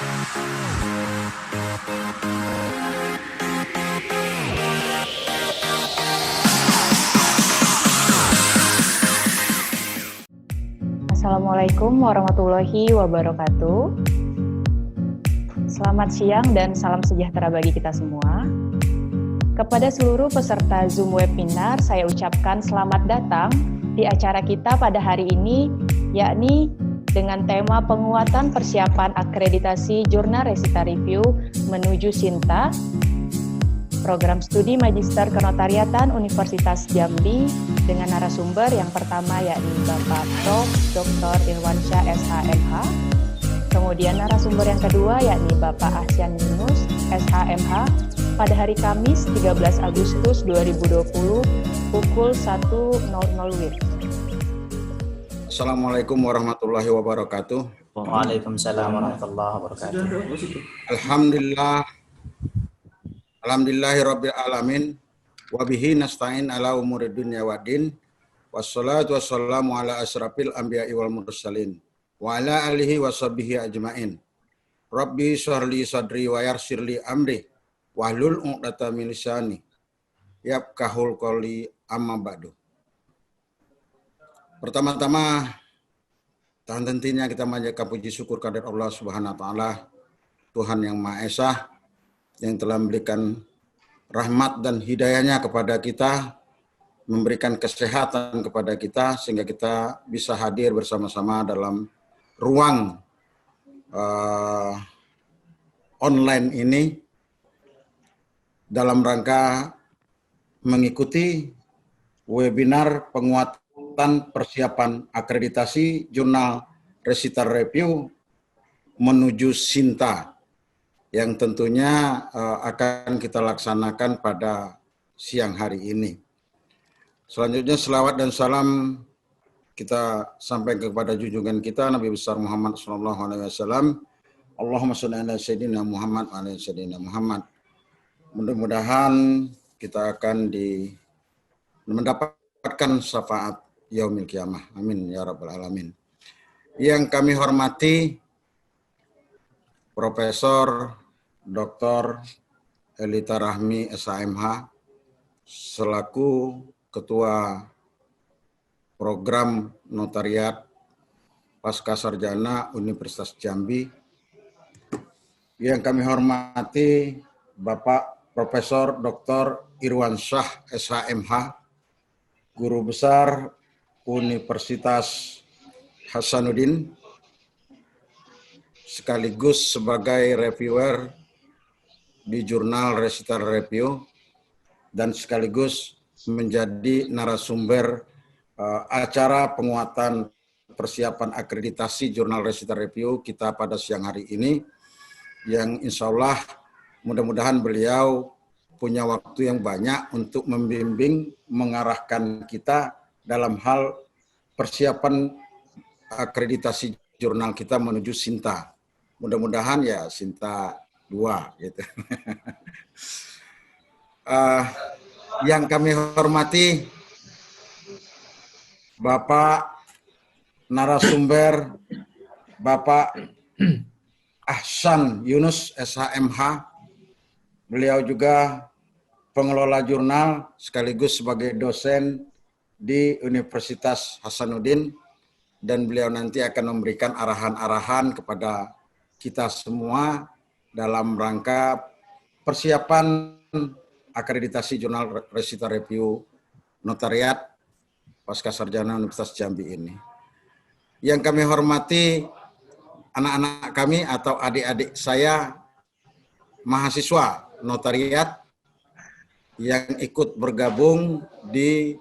Assalamualaikum warahmatullahi wabarakatuh. Selamat siang dan salam sejahtera bagi kita semua. Kepada seluruh peserta Zoom webinar, saya ucapkan selamat datang di acara kita pada hari ini, yakni dengan tema penguatan persiapan akreditasi Jurnal Resita Review menuju Sinta, Program Studi Magister Kenotariatan Universitas Jambi dengan narasumber yang pertama yakni Bapak Prof. Dr. Irwansyah SHMH, kemudian narasumber yang kedua yakni Bapak Ahsan Yunus SHMH pada hari Kamis 13 Agustus 2020 pukul 1.00 WIB. Assalamualaikum warahmatullahi wabarakatuh. Waalaikumsalam warahmatullahi wabarakatuh. Alhamdulillahirabbil alamin wa bihi nasta'in ala umuri dunya waddin wassalatu wassalamu ala asrafil anbiya'i wal mursalin wa ala alihi washabbihi ajmain. Rabbi shrahli sadri wa yassirli amri wahlul 'uqdatam min lisani yafqahul qawli amma ba'du. Pertama-tama, tahan tentunya kita manjatkan puji syukur kehadirat Allah Subhanahu wa taala, Tuhan yang Maha Esa, yang telah memberikan rahmat dan hidayahnya kepada kita, memberikan kesehatan kepada kita, sehingga kita bisa hadir bersama-sama dalam ruang online ini, dalam rangka mengikuti webinar penguatan persiapan akreditasi Jurnal Resita Review menuju Sinta, yang tentunya akan kita laksanakan pada siang hari ini. Selanjutnya selawat dan salam kita sampaikan kepada junjungan kita Nabi besar Muhammad SAW. Allahumma sholli ala sayyidina Muhammad wa ala sayyidina Muhammad. Mudah-mudahan kita akan mendapatkan syafaat yaumil qiyamah. Amin ya rabbal alamin. Yang kami hormati Profesor Dr. Elita Rahmi SHMH selaku Ketua Program Notariat Pascasarjana Universitas Jambi. Yang kami hormati Bapak Profesor Dr. Irwansyah SHMH, Guru Besar Universitas Hasanuddin, sekaligus sebagai reviewer di Jurnal Resita Review dan sekaligus menjadi narasumber acara penguatan persiapan akreditasi Jurnal Resita Review kita pada siang hari ini, yang insya Allah mudah-mudahan beliau punya waktu yang banyak untuk membimbing, mengarahkan kita dalam hal persiapan akreditasi jurnal kita menuju Sinta. Mudah-mudahan ya Sinta 2 gitu. Yang kami hormati Bapak narasumber Bapak Ahsan Yunus SHMH. Beliau juga pengelola jurnal sekaligus sebagai dosen di Universitas Hasanuddin, dan beliau nanti akan memberikan arahan-arahan kepada kita semua dalam rangka persiapan akreditasi Jurnal Resita Review Notariat Pascasarjana Universitas Jambi ini. Yang kami hormati anak-anak kami atau adik-adik saya, mahasiswa notariat yang ikut bergabung di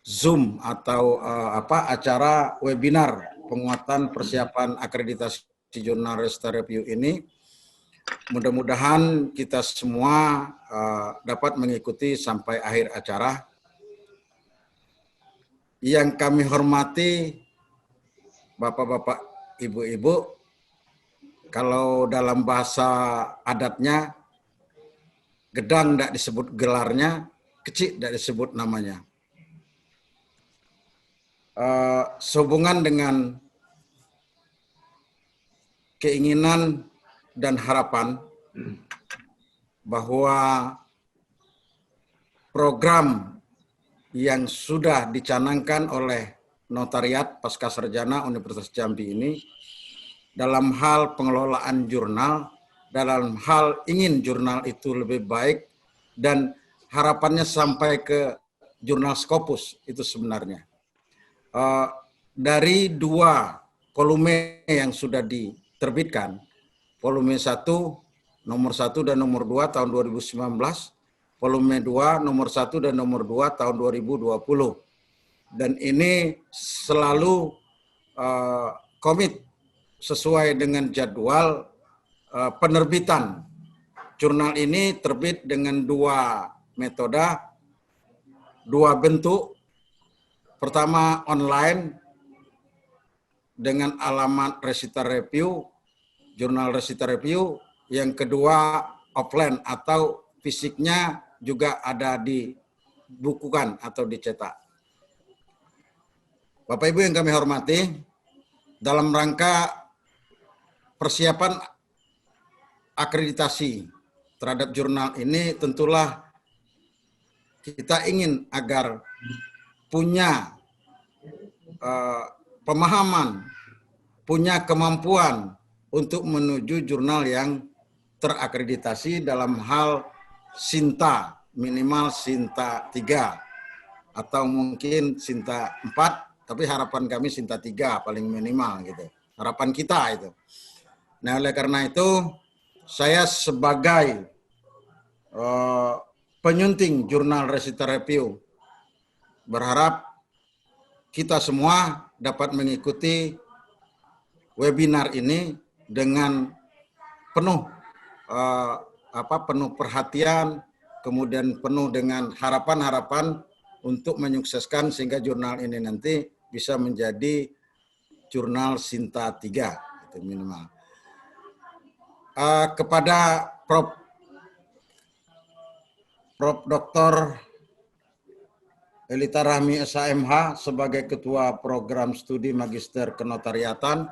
Zoom atau acara webinar penguatan persiapan akreditasi Jurnal Resita Review ini. Mudah-mudahan kita semua dapat mengikuti sampai akhir acara. Yang kami hormati Bapak-bapak, Ibu-ibu, kalau dalam bahasa adatnya, gedang tidak disebut gelarnya, kecil tidak disebut namanya. Sehubungan dengan keinginan dan harapan bahwa program yang sudah dicanangkan oleh Notariat Pasca Sarjana Universitas Jambi ini dalam hal pengelolaan jurnal, dalam hal ingin jurnal itu lebih baik dan harapannya sampai ke jurnal Scopus itu sebenarnya. Dari 2 volume yang sudah diterbitkan, volume 1 nomor 1 dan nomor 2 tahun 2019, volume 2 nomor 1 dan nomor 2 tahun 2020. Dan ini selalu komit sesuai dengan jadwal penerbitan. Jurnal ini terbit dengan 2 metode, 2 bentuk. Pertama online dengan alamat Resita Review, jurnal Resita Review. Yang kedua offline atau fisiknya juga ada dibukukan atau dicetak. Bapak Ibu yang kami hormati, dalam rangka persiapan akreditasi terhadap jurnal ini tentulah kita ingin agar punya pemahaman, punya kemampuan untuk menuju jurnal yang terakreditasi dalam hal Sinta, minimal Sinta 3 atau mungkin Sinta 4, tapi harapan kami Sinta 3 paling minimal gitu. Harapan kita itu. Nah, oleh karena itu saya sebagai penyunting jurnal Resita Review berharap kita semua dapat mengikuti webinar ini dengan penuh penuh perhatian, kemudian penuh dengan harapan-harapan untuk menyukseskan sehingga jurnal ini nanti bisa menjadi jurnal Sinta 3 itu minimal. Kepada Prof. Dr. Elita Rahmi SHMH sebagai Ketua Program Studi Magister Kenotariatan,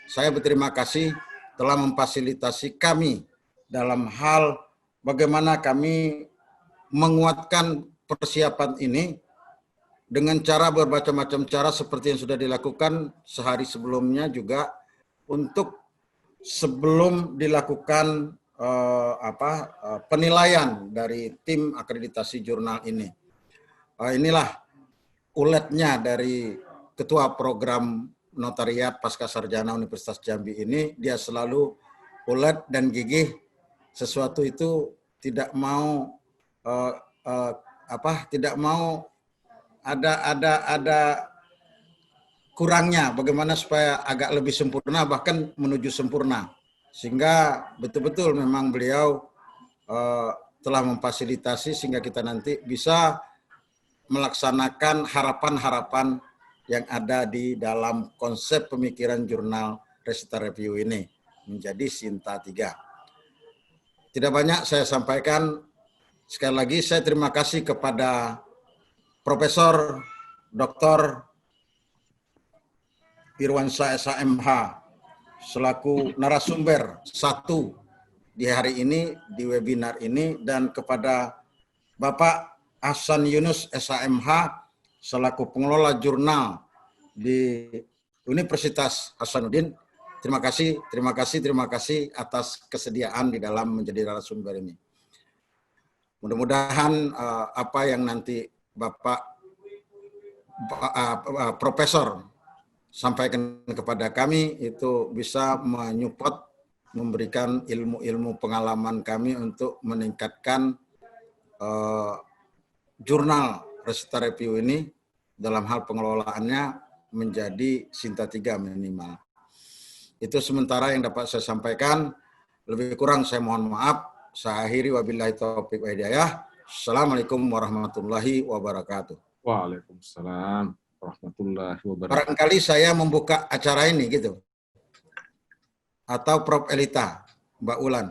saya berterima kasih telah memfasilitasi kami dalam hal bagaimana kami menguatkan persiapan ini dengan cara bermacam-macam cara seperti yang sudah dilakukan sehari sebelumnya juga untuk sebelum dilakukan penilaian dari tim akreditasi jurnal ini. Inilah uletnya dari Ketua Program Notariat Pasca Sarjana Universitas Jambi ini, dia selalu ulet dan gigih. Sesuatu itu tidak mau tidak mau ada kurangnya, bagaimana supaya agak lebih sempurna bahkan menuju sempurna, sehingga betul-betul memang beliau telah memfasilitasi sehingga kita nanti bisa melaksanakan harapan-harapan yang ada di dalam konsep pemikiran jurnal Resita Review ini menjadi Sinta 3. Tidak banyak saya sampaikan. Sekali lagi saya terima kasih kepada Profesor Dr. Irwansyah SHMH selaku narasumber 1 di hari ini, di webinar ini, dan kepada Bapak Hasan Yunus SHMH selaku pengelola jurnal di Universitas Hasanuddin. Terima kasih atas kesediaan di dalam menjadi narasumber ini. Mudah-mudahan apa yang nanti Bapak Profesor sampaikan kepada kami itu bisa menyupport, memberikan ilmu-ilmu pengalaman kami untuk meningkatkan jurnal Resita Review ini dalam hal pengelolaannya menjadi Sinta 3 minimal. Itu sementara yang dapat saya sampaikan. Lebih kurang saya mohon maaf. Saya akhiri wabillahi taufiq wa hidayah. Assalamualaikum warahmatullahi wabarakatuh. Waalaikumsalam warahmatullahi wabarakatuh. Barangkali saya membuka acara ini gitu. Atau Prof. Elita, Mbak Ulan.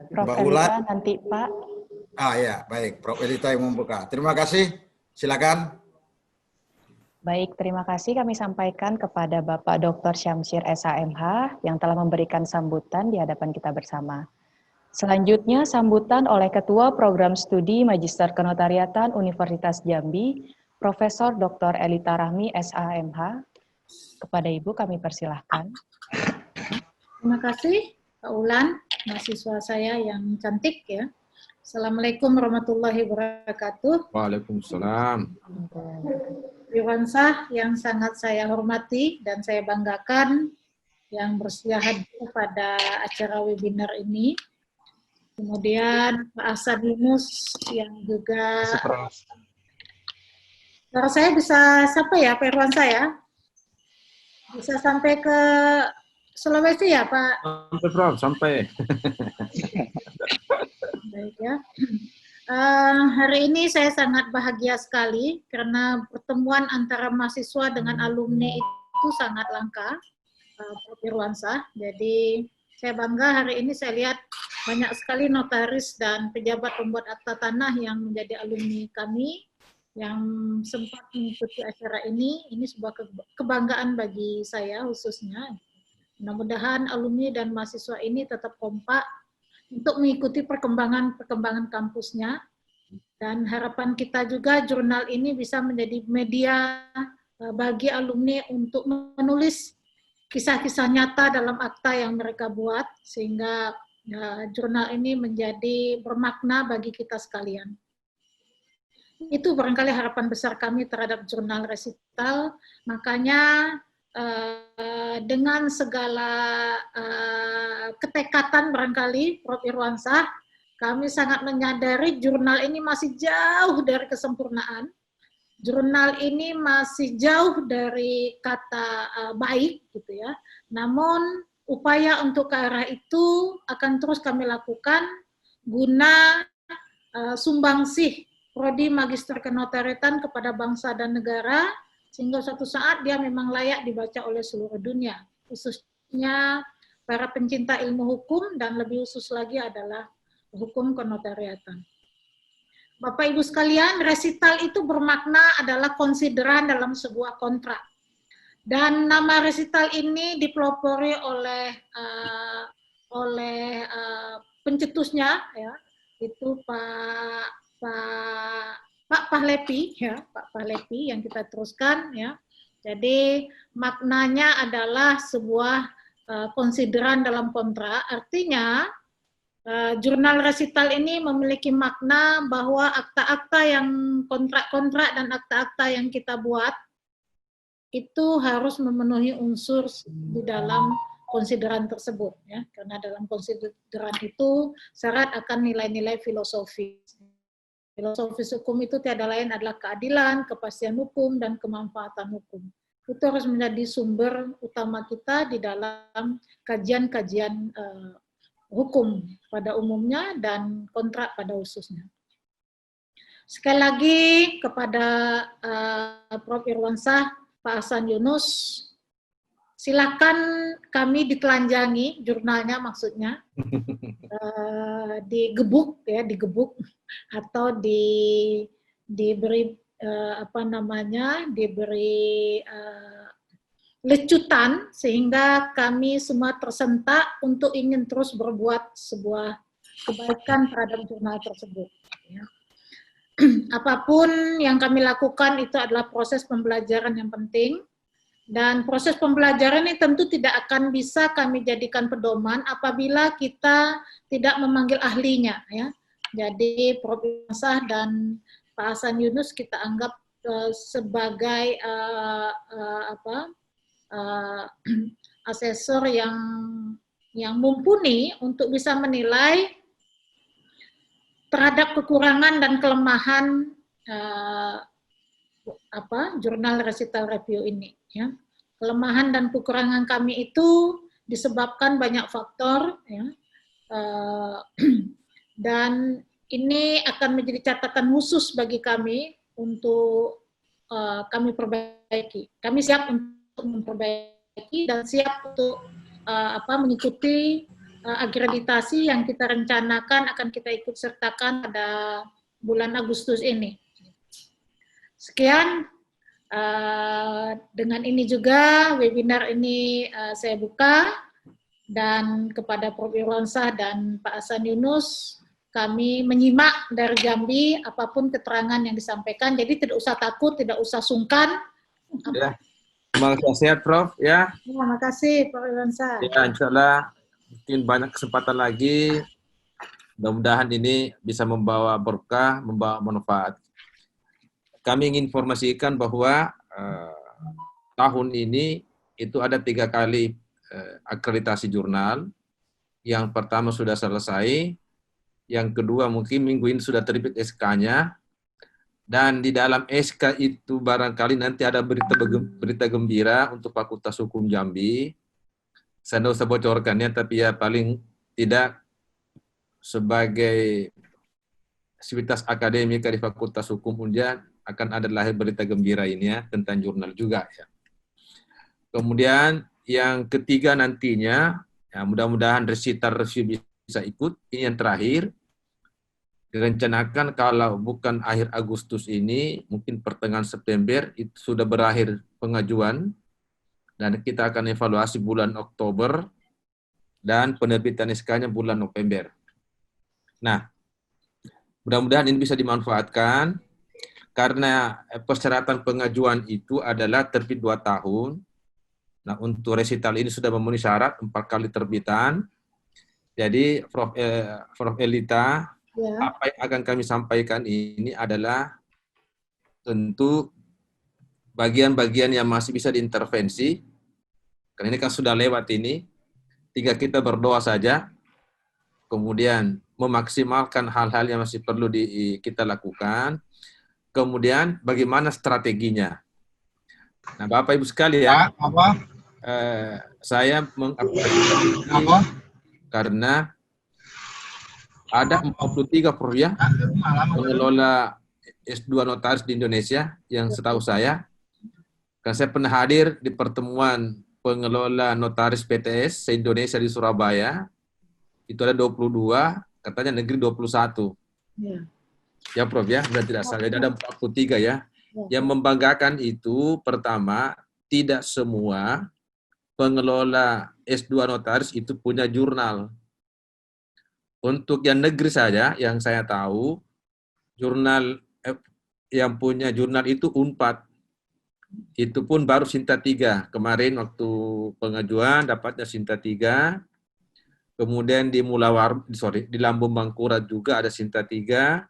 Prof. Mbak Elita Ulan. nanti Pak. Ya, baik. Prof. Elita yang membuka. Terima kasih. Silakan. Baik, terima kasih kami sampaikan kepada Bapak Dr. Syamsir SHMH yang telah memberikan sambutan di hadapan kita bersama. Selanjutnya, sambutan oleh Ketua Program Studi Magister Kenotariatan Universitas Jambi, Profesor Dr. Elita Rahmi SHMH. Kepada Ibu kami persilahkan. Terima kasih Pak Ulan, mahasiswa saya yang cantik ya. Assalamualaikum warahmatullahi wabarakatuh. Waalaikumsalam. Irwansah yang sangat saya hormati dan saya banggakan yang bersedia hadir pada acara webinar ini. Kemudian Pak Hasan Yunus yang juga... Suara saya bisa sampai ya Pak Irwansah ya? Bisa sampai ke Sulawesi ya Pak? Sampai, Prof. Sampai. Baik ya. Hari ini saya sangat bahagia sekali karena pertemuan antara mahasiswa dengan alumni itu sangat langka, Prof. Irwansah. Jadi saya bangga hari ini saya lihat banyak sekali notaris dan pejabat pembuat akta tanah yang menjadi alumni kami yang sempat mengikuti acara ini. Ini sebuah kebanggaan bagi saya khususnya. Mudah-mudahan alumni dan mahasiswa ini tetap kompak untuk mengikuti perkembangan kampusnya, dan harapan kita juga jurnal ini bisa menjadi media bagi alumni untuk menulis kisah-kisah nyata dalam akta yang mereka buat, sehingga jurnal ini menjadi bermakna bagi kita sekalian. Itu barangkali harapan besar kami terhadap jurnal resital, makanya dengan segala ketekatan barangkali Prof. Irwansah, kami sangat menyadari jurnal ini masih jauh dari kesempurnaan. Jurnal ini masih jauh dari kata baik gitu ya. Namun upaya untuk ke arah itu akan terus kami lakukan guna sumbangsih prodi Magister Kenotariatan kepada bangsa dan negara, sehingga suatu saat dia memang layak dibaca oleh seluruh dunia, khususnya para pencinta ilmu hukum dan lebih khusus lagi adalah hukum kenotariatan. Bapak Ibu sekalian, resital itu bermakna adalah konsideran dalam sebuah kontrak. Dan nama resital ini dipelopori oleh pencetusnya, ya, itu Pak Pahlepi, ya, Pak Pahlepi yang kita teruskan, ya. Jadi maknanya adalah sebuah konsideran dalam kontrak. Artinya jurnal resital ini memiliki makna bahwa akta-akta yang kontrak-kontrak dan akta-akta yang kita buat itu harus memenuhi unsur di dalam konsideran tersebut, ya. Karena dalam konsideran itu syarat akan nilai-nilai filosofis. Filosofis hukum itu tiada lain adalah keadilan, kepastian hukum, dan kemanfaatan hukum. Itu harus menjadi sumber utama kita di dalam kajian-kajian hukum pada umumnya dan kontrak pada khususnya. Sekali lagi kepada Prof. Irwansah, Pak Hasan Yunus, silakan kami ditelanjangi, jurnalnya maksudnya, digebuk ya, digebuk atau diberi diberi lecutan sehingga kami semua tersentak untuk ingin terus berbuat sebuah kebaikan terhadap jurnal tersebut. Ya. Apapun yang kami lakukan itu adalah proses pembelajaran yang penting. Dan proses pembelajaran ini tentu tidak akan bisa kami jadikan pedoman apabila kita tidak memanggil ahlinya, ya. Jadi Prof. Irwansah dan Pak Hasan Yunus kita anggap sebagai asesor yang mumpuni untuk bisa menilai terhadap kekurangan dan kelemahan jurnal resital review ini, ya. Kelemahan dan kekurangan kami itu disebabkan banyak faktor, ya. Dan ini akan menjadi catatan khusus bagi kami untuk kami perbaiki. Kami siap untuk memperbaiki dan siap untuk mengikuti akreditasi yang kita rencanakan akan kita ikut sertakan pada bulan Agustus ini. Sekian, Dengan ini juga webinar ini saya buka, dan kepada Prof. Irwansyah dan Pak Hasan Yunus, kami menyimak dari Jambi apapun keterangan yang disampaikan, jadi tidak usah takut, tidak usah sungkan. Ya. Semoga sehat, Prof. Ya. Terima kasih, Prof. Irwansyah. Ya, insya Allah mungkin banyak kesempatan lagi. Mudah-mudahan ini bisa membawa berkah, membawa manfaat. Kami ingin informasikan bahwa tahun ini itu ada 3 kali akreditasi jurnal. Yang pertama sudah selesai, yang kedua mungkin minggu ini sudah terbit SK-nya, dan di dalam SK itu barangkali nanti ada berita gembira untuk Fakultas Hukum Jambi. Saya tidak usah bocorkannya, tapi ya paling tidak sebagai sivitas akademika di Fakultas Hukum Unja akan ada lahir berita gembira ini ya, tentang jurnal juga ya. Kemudian yang ketiga nantinya, ya mudah-mudahan resital review bisa ikut. Ini yang terakhir, direncanakan kalau bukan akhir Agustus ini, mungkin pertengahan September itu sudah berakhir pengajuan, dan kita akan evaluasi bulan Oktober, dan penerbitan SK-nya bulan November. Nah, mudah-mudahan ini bisa dimanfaatkan, karena persyaratan pengajuan itu adalah terbit 2 tahun. Nah, untuk resital ini sudah memenuhi syarat 4 kali terbitan. Jadi, Prof. Elita, Ya. apa yang akan kami sampaikan ini adalah tentu bagian-bagian yang masih bisa diintervensi. Karena ini kan sudah lewat ini. Tinggal kita berdoa saja. Kemudian memaksimalkan hal-hal yang masih perlu kita lakukan. Kemudian bagaimana strateginya. Nah, Bapak Ibu sekalian, saya mengapresiasi karena ada 43 proyek pengelola S2 notaris di Indonesia yang setahu saya. Karena saya pernah hadir di pertemuan pengelola notaris PTS se-Indonesia di Surabaya. Itu ada 22, katanya negeri 21. Ya. Ya, Prof, ya, sudah tidak salah. Jadi ada 43 ya. Yang membanggakan itu, pertama, tidak semua pengelola S2 notaris itu punya jurnal. Untuk yang negeri saja, yang saya tahu, jurnal yang punya jurnal itu Unpad. Itu pun baru Sinta 3. Kemarin waktu pengajuan dapatnya Sinta 3. Kemudian di di Lambung Mangkurat juga ada Sinta 3.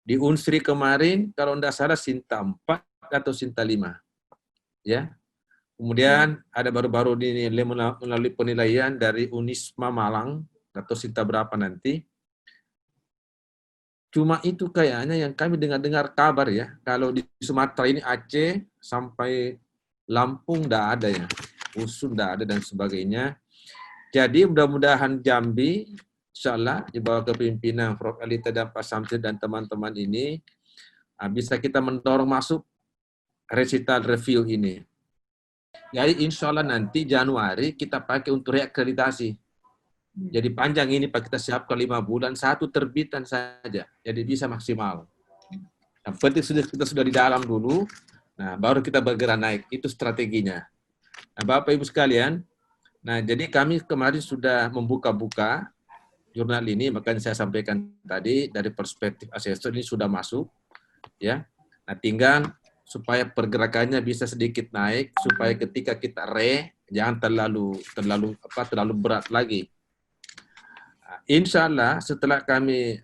Di Unsri kemarin, kalau tidak salah Sinta 4 atau Sinta 5. Ya. Kemudian ada baru-baru ini melalui penilaian dari Unisma Malang, atau Sinta berapa nanti. Cuma itu kayaknya yang kami dengar kabar ya, kalau di Sumatera ini Aceh sampai Lampung tidak ada ya, Usun tidak ada dan sebagainya. Jadi mudah-mudahan Jambi, insya Allah di bawah kepemimpinan Prof. Elita dan Pak Samsir dan teman-teman ini, bisa kita mendorong masuk resital review ini. Jadi insya Allah nanti Januari kita pakai untuk reakreditasi. Jadi panjang ini Pak, kita siapkan 5 bulan, 1 terbitan saja. Jadi bisa maksimal. Yang penting kita sudah di dalam dulu, nah baru kita bergerak naik. Itu strateginya. Nah, Bapak Ibu sekalian, nah jadi kami kemarin sudah membuka-buka jurnal ini, makanya saya sampaikan tadi dari perspektif asesor ini sudah masuk, ya. Nah tinggal supaya pergerakannya bisa sedikit naik, supaya ketika kita jangan terlalu berat lagi. Insya Allah setelah kami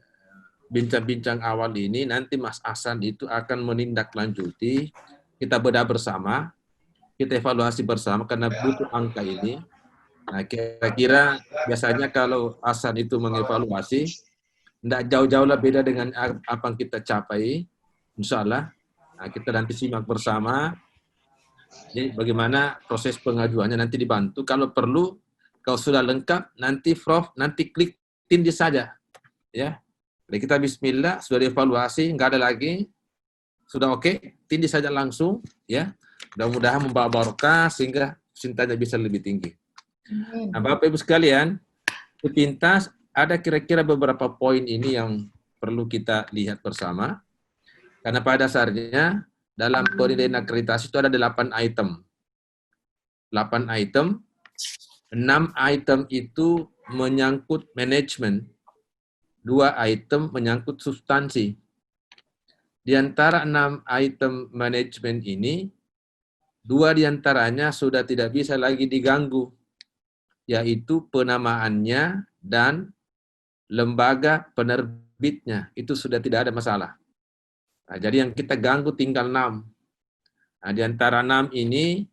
bincang-bincang awal ini, nanti Mas Hasan itu akan menindaklanjuti, kita bedah bersama, kita evaluasi bersama karena butuh angka ini. Nah, kira-kira biasanya kalau Hasan itu mengevaluasi, tidak jauh-jauh lah beda dengan apa yang kita capai, insya Allah. Nah, kita nanti simak bersama, jadi bagaimana proses pengajuannya nanti dibantu. Kalau perlu, kalau sudah lengkap, nanti Prof, nanti klik tindih saja, ya. Jadi kita Bismillah, sudah dievaluasi, nggak ada lagi, sudah oke, tindih saja langsung, ya. Mudah-mudahan membawa barokah sehingga cintanya bisa lebih tinggi. Nah, Bapak Ibu sekalian, sepintas ada kira-kira beberapa poin ini yang perlu kita lihat bersama, karena pada dasarnya dalam penilaian akreditasi itu ada 8 item. 8 item, 6 item itu menyangkut manajemen, 2 item menyangkut substansi. Di antara 6 item manajemen ini, 2 diantaranya sudah tidak bisa lagi diganggu, yaitu penamaannya dan lembaga penerbitnya. Itu sudah tidak ada masalah. Nah, jadi yang kita ganggu tinggal 6. Nah, di antara 6 ini,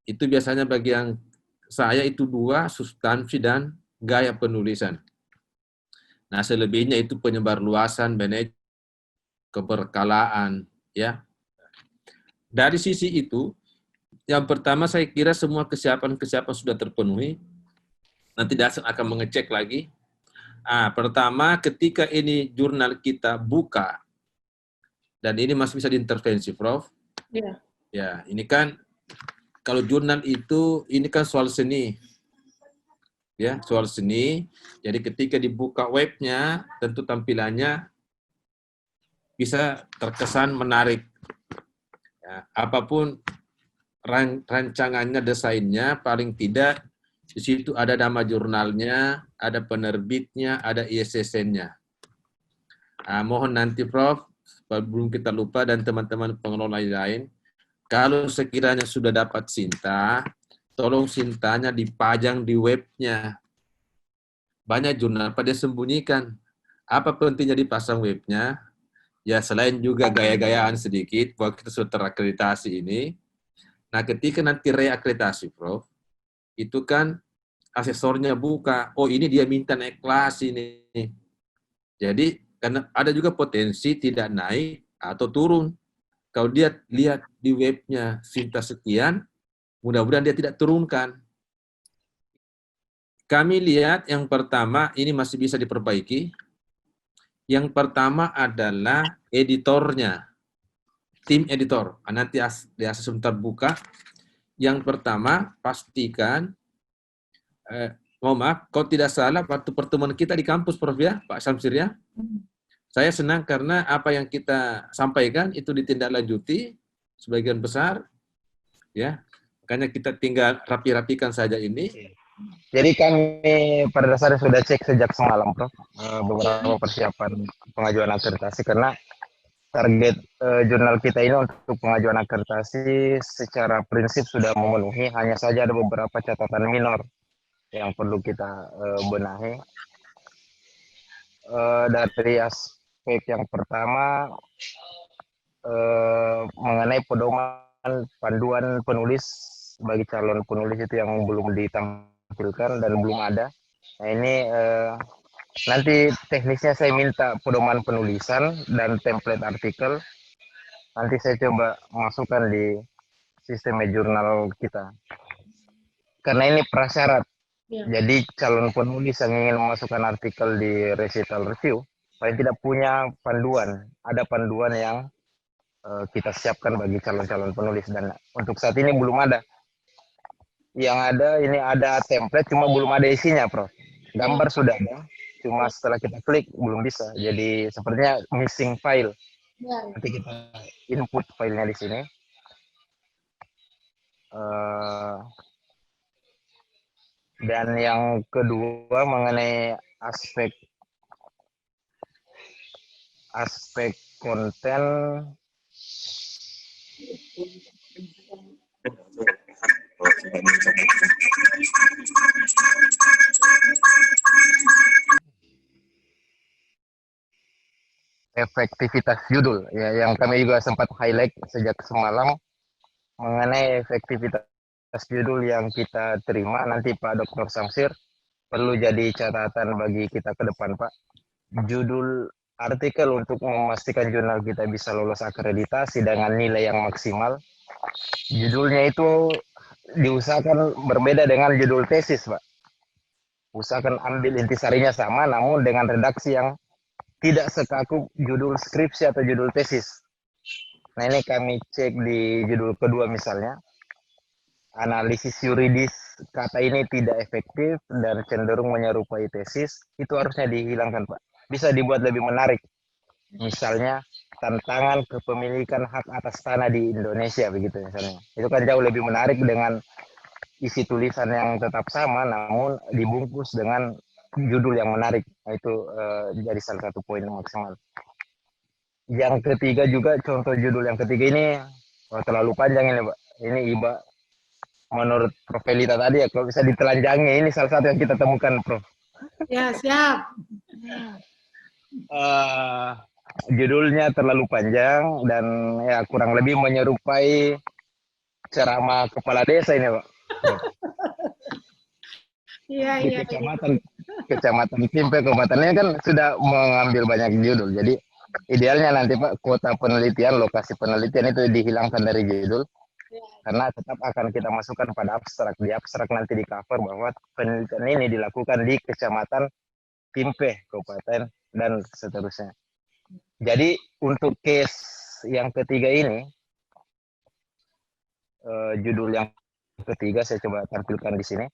itu biasanya bagi yang saya itu 2, substansi dan gaya penulisan. Nah, selebihnya itu penyebar luasan, manajemen, keberkalaan, ya. Dari sisi itu, yang pertama saya kira semua kesiapan-kesiapan sudah terpenuhi. Nanti Dasan akan mengecek lagi. Pertama, ketika ini jurnal kita buka, dan ini masih bisa diintervensi, Prof. Iya. Ya, ini kan kalau jurnal itu, ini kan soal seni. Ya, soal seni. Jadi ketika dibuka webnya, tentu tampilannya bisa terkesan menarik. Ya, apapun rancangannya, desainnya, paling tidak di situ ada nama jurnalnya, ada penerbitnya, ada ISSN-nya. Mohon nanti Prof, belum kita lupa dan teman-teman pengelola lain, kalau sekiranya sudah dapat Sinta, tolong Sintanya dipajang di webnya. Banyak jurnal pada sembunyikan. Apa pentingnya dipasang webnya? Ya selain juga gaya-gayaan sedikit, bahwa kita sudah terakreditasi ini. Nah ketika nanti reakreditasi, Prof, itu kan asesornya buka. Oh ini dia minta naik kelas ini. Jadi karena ada juga potensi tidak naik atau turun. Kalau dia lihat di webnya Sinta sekian, mudah-mudahan dia tidak turunkan. Kami lihat yang pertama, ini masih bisa diperbaiki. Yang pertama adalah editornya, tim editor. Nanti di sebentar buka. Yang pertama, pastikan, mohon maaf, kalau tidak salah, waktu pertemuan kita di kampus, Prof ya, Pak Samsir ya, saya senang karena apa yang kita sampaikan itu ditindaklanjuti sebagian besar, ya. Makanya kita tinggal rapi-rapikan saja ini. Jadi kami pada dasarnya sudah cek sejak semalam, Prof, beberapa persiapan pengajuan akreditasi karena target jurnal kita ini untuk pengajuan akreditasi secara prinsip sudah memenuhi, hanya saja ada beberapa catatan minor yang perlu kita benahi. Dari aspek yang pertama mengenai pedoman panduan penulis bagi calon penulis itu yang belum ditampilkan dan belum ada. Nah ini nanti teknisnya saya minta pedoman penulisan dan template artikel. Nanti saya coba masukkan di sistem jurnal kita. Karena ini prasyarat. Ya. Jadi calon penulis yang ingin memasukkan artikel di recital review, paling tidak punya panduan. Ada panduan yang kita siapkan bagi calon-calon penulis. Dan untuk saat ini belum ada. Yang ada, ini ada template, cuma belum ada isinya, Prof. Gambar sudah ada, cuma setelah kita klik belum bisa. Jadi sepertinya missing file. Ya. Nanti kita input filenya di sini. Dan yang kedua mengenai aspek konten, efektivitas judul ya, yang kami juga sempat highlight sejak semalam mengenai efektivitas judul yang kita terima. Nanti Pak Dr. Samsir perlu jadi catatan bagi kita ke depan, Pak. Judul artikel untuk memastikan jurnal kita bisa lolos akreditasi dengan nilai yang maksimal. Judulnya itu diusahakan berbeda dengan judul tesis, Pak. Usahakan ambil intisarinya sama, namun dengan redaksi yang tidak sekaku judul skripsi atau judul tesis. Nah ini kami cek di judul kedua misalnya. Analisis yuridis kata ini tidak efektif dan cenderung menyerupai tesis, itu harusnya dihilangkan, Pak. Bisa dibuat lebih menarik. Misalnya, tantangan kepemilikan hak atas tanah di Indonesia begitu misalnya. Itu kan jauh lebih menarik dengan isi tulisan yang tetap sama namun dibungkus dengan judul yang menarik. Nah, itu jadi salah satu poin maksimal. Yang ketiga juga contoh judul yang ketiga ini terlalu panjang ini Pak. Ini Iba menurut Prof. Elita tadi ya kalau bisa ditelanjangi ini salah satu yang kita temukan Prof. Ya, siap. Judulnya terlalu panjang dan ya kurang lebih menyerupai ceramah kepala desa ini Pak. Iya, Di iya. kecamatan Timpe kabupatennya kan sudah mengambil banyak judul. Jadi idealnya nanti Pak kota penelitian, lokasi penelitian itu dihilangkan dari judul karena tetap akan kita masukkan pada abstrak. Di abstrak nanti di cover bahwa penelitian ini dilakukan di kecamatan Timpe kabupaten dan seterusnya. Jadi untuk case yang ketiga ini judul yang ketiga saya coba tampilkan di sini.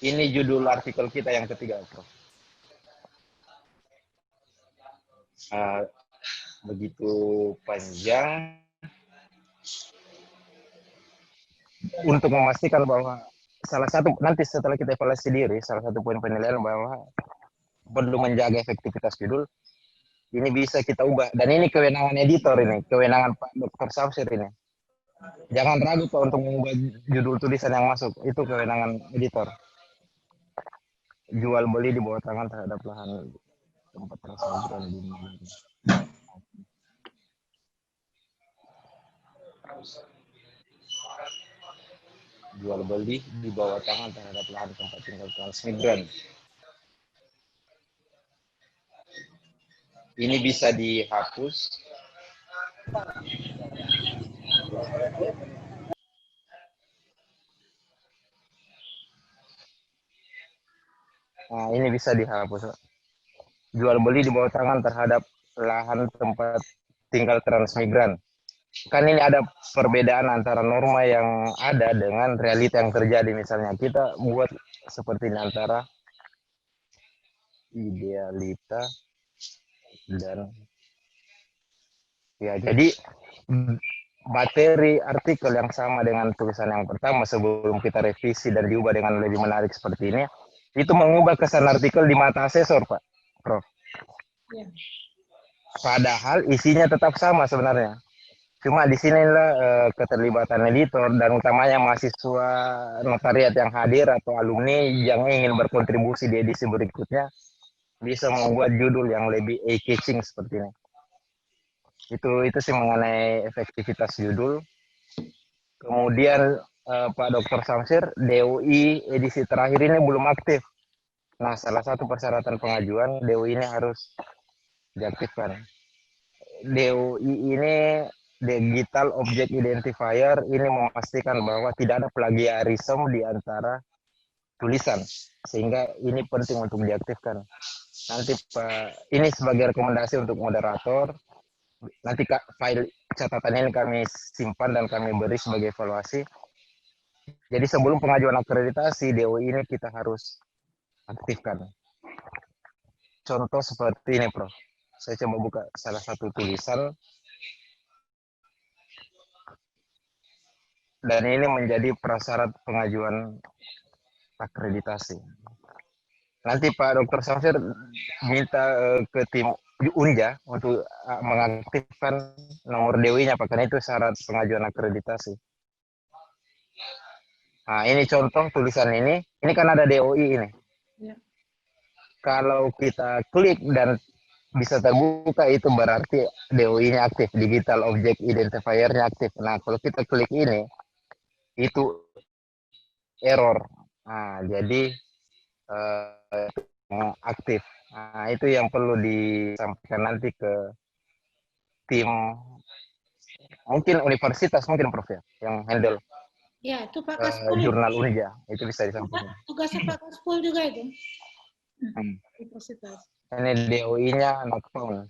Ini judul artikel kita yang ketiga, Prof. Begitu panjang untuk memastikan bahwa salah satu nanti setelah kita evaluasi diri, salah satu poin penilaian bahwa perlu menjaga efektivitas judul ini bisa kita ubah dan ini kewenangan editor ini, kewenangan Pak Dr. Samsir ini. Jangan ragu Pak untuk mengubah judul tulisan yang masuk, itu kewenangan editor. Jual beli di bawah tangan terhadap lahan tempat transaksi di jual beli di bawah tangan terhadap lahan tempat tinggal transmigran. Ini bisa dihapus. Nah, ini bisa dihapus. Jual beli di bawah tangan terhadap lahan tempat tinggal transmigran. Kan ini ada perbedaan antara norma yang ada dengan realita yang terjadi. Misalnya kita buat seperti ini antara idealita dan ya jadi materi artikel yang sama dengan tulisan yang pertama sebelum kita revisi dan diubah dengan lebih menarik seperti ini itu mengubah kesan artikel di mata asesor Pak Prof. Ya. Padahal isinya tetap sama sebenarnya. Cuma di sinilah keterlibatan editor dan utamanya mahasiswa notariat yang hadir atau alumni yang ingin berkontribusi di edisi berikutnya bisa membuat judul yang lebih eye-catching seperti ini. Itu sih mengenai efektivitas judul. Kemudian Pak Dr. Samsir, DOI edisi terakhir ini belum aktif. Nah, salah satu persyaratan pengajuan DOI ini harus diaktifkan. DOI ini Digital Object Identifier ini memastikan bahwa tidak ada plagiarisme di antara tulisan, sehingga ini penting untuk diaktifkan. Nanti Pak, ini sebagai rekomendasi untuk moderator. Nanti file catatan ini kami simpan dan kami beri sebagai evaluasi. Jadi sebelum pengajuan akreditasi DOI ini kita harus aktifkan. Contoh seperti ini, Prof. Saya coba buka salah satu tulisan. Dan ini menjadi prasyarat pengajuan akreditasi. Nanti Pak Dr. Samsir minta ke tim Unja untuk mengaktifkan nomor DOI-nya, Pak, karena itu syarat pengajuan akreditasi. Nah, ini contoh tulisan ini kan ada DOI ini. Ya. Kalau kita klik dan bisa terbuka itu berarti DOI-nya aktif, Digital Object Identifier-nya aktif. Nah, kalau kita klik ini, itu error. Nah, jadi aktif. Nah, itu yang perlu disampaikan nanti ke tim, mungkin universitas, mungkin Prof ya, yang handle Ya, itu Pak Kaspul. Jurnal Unja, itu bisa disampaikan. Tugasnya Pak Kaspul juga itu. Universitas. Ini DOI-nya not found,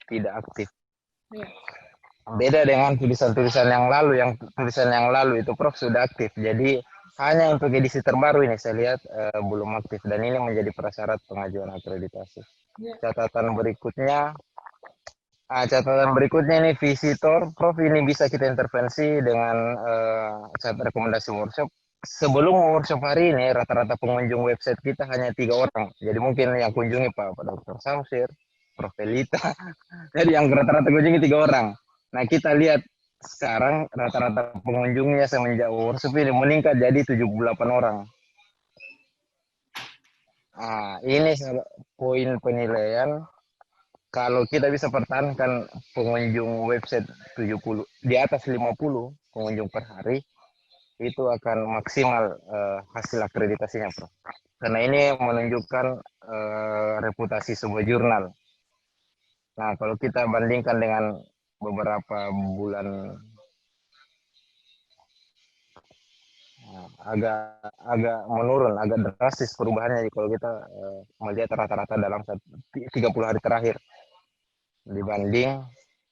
tidak aktif. Ya. Beda dengan tulisan-tulisan yang lalu itu Prof sudah aktif. Jadi hanya untuk edisi terbaru ini saya lihat belum aktif dan ini menjadi prasyarat pengajuan akreditasi. Ya. Catatan berikutnya ini visitor, Prof, ini bisa kita intervensi dengan rekomendasi workshop. Sebelum workshop hari ini rata-rata pengunjung website kita hanya 3 orang. Jadi mungkin yang kunjungi Pak Dr. Samsir, Prof. Elita. Jadi yang rata-rata kunjungi 3 orang. Nah kita lihat sekarang rata-rata pengunjungnya semenjak workshop ini meningkat jadi 78 orang. Nah, ini poin penilaian. Kalau kita bisa pertahankan pengunjung website 70 di atas 50 pengunjung per hari, itu akan maksimal hasil akreditasinya, Prof. Karena ini menunjukkan reputasi sebuah jurnal. Nah, kalau kita bandingkan dengan beberapa bulan agak menurun, agak drastis perubahannya kalau kita melihat rata-rata dalam 30 hari terakhir dibanding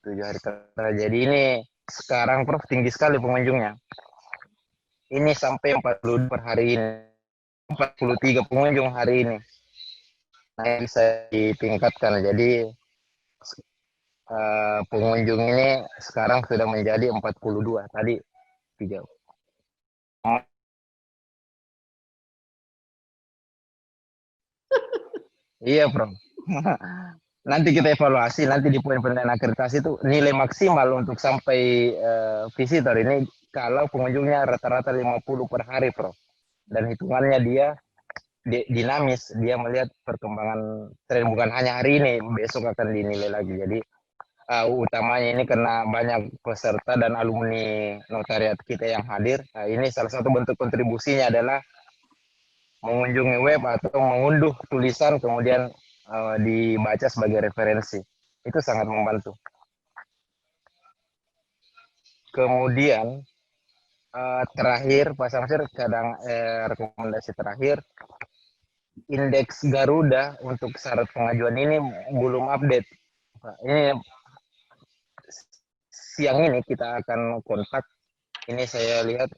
7 hari terakhir. Jadi ini sekarang Prof tinggi sekali pengunjungnya. Ini sampai 40 per hari ini. 43 pengunjung hari ini. Nah, bisa ditingkatkan. Jadi pengunjung ini sekarang sudah menjadi 42. Tadi 3. Iya, Prof. Nanti kita evaluasi, nanti di poin penilaian akreditasi itu nilai maksimal untuk sampai visitor ini kalau pengunjungnya rata-rata 50 per hari, Prof. Dan hitungannya dia dinamis, dia melihat perkembangan tren bukan hanya hari ini, besok akan dinilai lagi. Jadi utamanya ini karena banyak peserta dan alumni notariat kita yang hadir. Nah, ini salah satu bentuk kontribusinya adalah mengunjungi web atau mengunduh tulisan kemudian dibaca sebagai referensi. Itu sangat membantu. Kemudian terakhir Pak Samsir, rekomendasi terakhir, indeks Garuda untuk syarat pengajuan ini belum update. Ini siang ini kita akan kontak. Ini saya lihat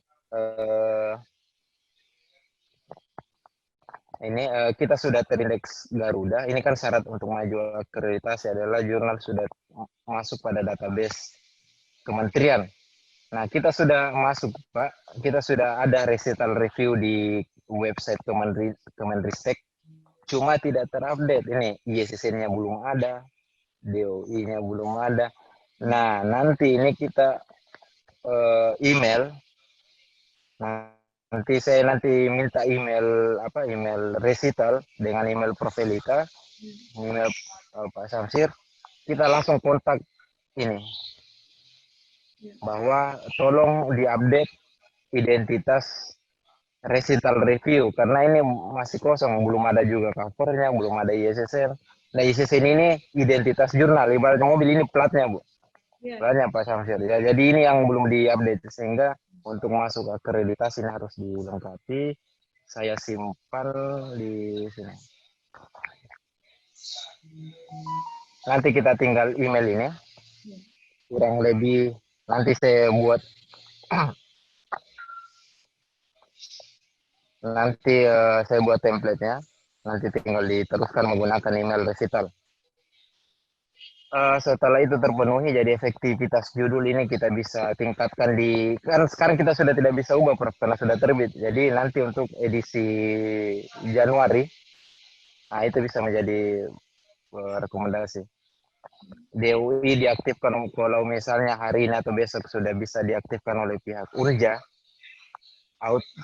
ini kita sudah terindeks Garuda. Ini kan syarat untuk maju akreditasi adalah jurnal sudah masuk pada database kementerian. Nah, kita sudah masuk, Pak. Kita sudah ada recital review di website Kemenristek. Cuma tidak terupdate. Ini ISSN-nya belum ada, DOI-nya belum ada. Nah, nanti ini kita email. Nah, nanti saya minta email recital dengan email Prof. Elita, email Pak Samsir. Kita langsung kontak ini bahwa tolong diupdate identitas recital review karena ini masih kosong, belum ada juga covernya, belum ada ISSN. Nah, ISSN ini identitas jurnal, ibaratnya mobil ini platnya, Bu. Platnya Pak Samsir. Ya, jadi ini yang belum diupdate sehingga untuk masuk akreditasi ini harus dilengkapi. Saya simpan di sini. Nanti kita tinggal email ini. Kurang lebih nanti saya buat template-nya. Nanti tinggal diteruskan menggunakan email recital. Setelah itu terpenuhi, jadi efektivitas judul ini kita bisa tingkatkan kan sekarang kita sudah tidak bisa ubah, Prof, karena sudah terbit. Jadi nanti untuk edisi Januari, nah itu bisa menjadi rekomendasi. DOI diaktifkan kalau misalnya hari ini atau besok sudah bisa diaktifkan oleh pihak Unja.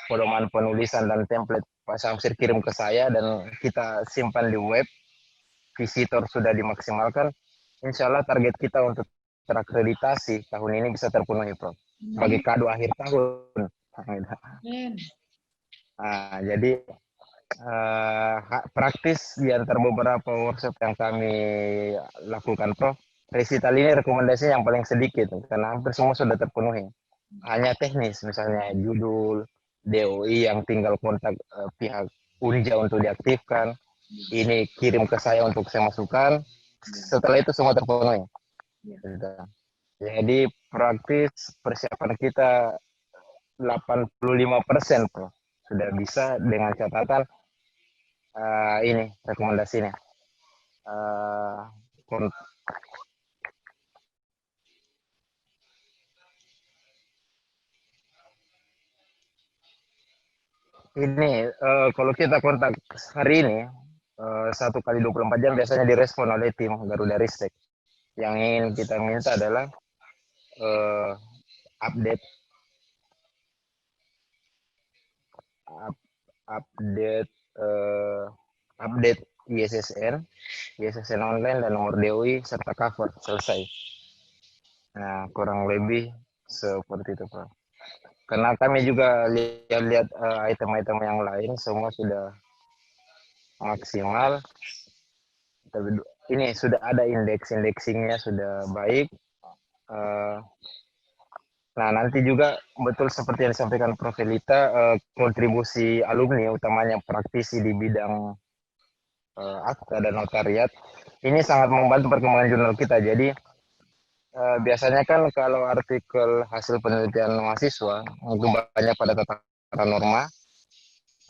Pedoman penulisan dan template Pak Samsir kirim ke saya dan kita simpan di web. Visitor sudah dimaksimalkan. Insya Allah target kita untuk terakreditasi tahun ini bisa terpenuhi, Prof. Sebagai kado akhir tahun. Nah, jadi praktis di antara beberapa workshop yang kami lakukan, Prof, recital ini rekomendasinya yang paling sedikit karena hampir semua sudah terpenuhi. Hanya teknis, misalnya judul, DOI yang tinggal kontak pihak Unja untuk diaktifkan. Ini kirim ke saya untuk saya masukkan. Setelah itu semua terpenuhi. Jadi praktis persiapan kita 85%, Prof. Sudah bisa dengan catatan ini rekomendasinya. Eh, kon- ini kalau kita kontak hari ini 1 kali 24 jam biasanya direspon oleh tim Garuda Ristek. Yang ingin kita minta adalah eh, update up- update eh, update ISSN online dan nomor DOI serta cover selesai. Nah, kurang lebih seperti itu, Pak. Karena kami juga lihat-lihat item-item yang lain semua sudah maksimal. Ini sudah ada indeksingnya sudah baik. Eh, Nah, nanti juga betul seperti yang disampaikan Prof. Elita, kontribusi alumni, utamanya praktisi di bidang akta dan notariat, ini sangat membantu perkembangan jurnal kita. Jadi, biasanya kan kalau artikel hasil penelitian mahasiswa, itu banyak pada tata norma.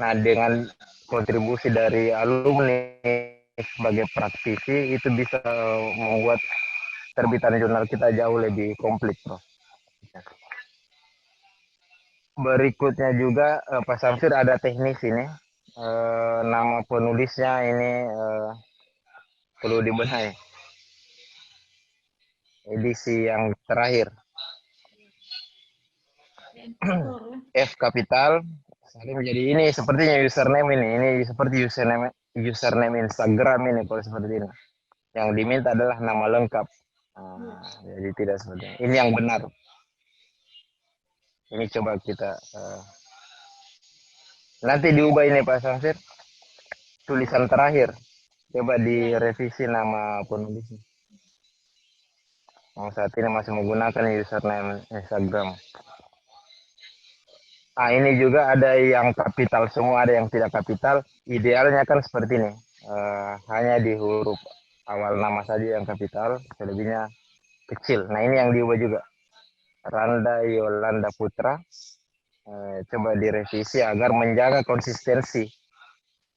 Nah, dengan kontribusi dari alumni sebagai praktisi, itu bisa membuat terbitan jurnal kita jauh lebih komplit, Prof. Berikutnya juga Pak Samsir ada teknis ini. Nama penulisnya ini perlu dibenahi. Edisi yang terakhir. F kapital. Jadi ini sepertinya username ini. Ini seperti username Instagram ini kalau seperti ini. Yang diminta adalah nama lengkap. Jadi tidak seperti ini. Ini yang benar. Ini coba kita nanti diubah ini Pak Samsir. Tulisan terakhir. Coba direvisi nama penulisnya. Yang saat ini masih menggunakan username Instagram. Nah, ini juga ada yang kapital semua, ada yang tidak kapital. Idealnya kan seperti ini. Hanya di huruf awal nama saja yang kapital, selebihnya kecil. Nah, ini yang diubah juga. Randa Yolanda Putra. Coba direvisi agar menjaga konsistensi.